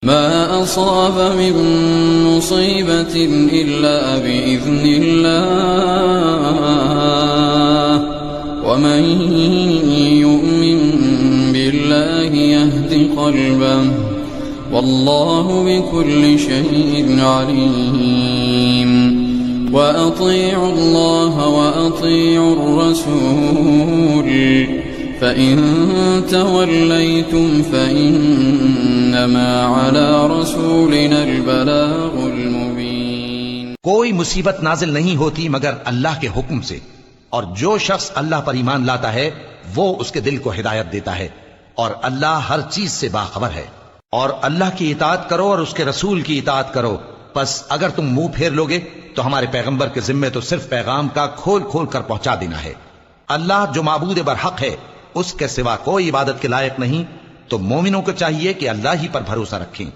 मा असाब मिन मुसीबतिन इल्ला बिइज़्निल्लाह वमन युमिन बिल्लाहि यहदि क़ल्बहु वल्लाहु बिकुल्लि शैइन अलीम व अतीउल्लाह व अतीउर रसूल फ़इन तवल्लैतुम फ़इन्नमा अला रसूलिनल बलागुल मुबीन। कोई मुसीबत नाजिल नहीं होती मगर अल्लाह के हुक्म से, और जो शख्स अल्लाह पर ईमान लाता है वो उसके दिल को हिदायत देता है, और अल्लाह हर चीज से बाखबर है। और अल्लाह की इताअत करो और उसके रसूल की इताअत करो, बस अगर तुम मुंह फेर लोगे तो हमारे पैगंबर के जिम्मे तो सिर्फ पैगाम का खोल खोल कर पहुंचा देना है। अल्लाह जो माबूद बरहक है उसके सिवा कोई इबादत के लायक नहीं, तो मोमिनों को चाहिए कि अल्लाह ही पर भरोसा रखें।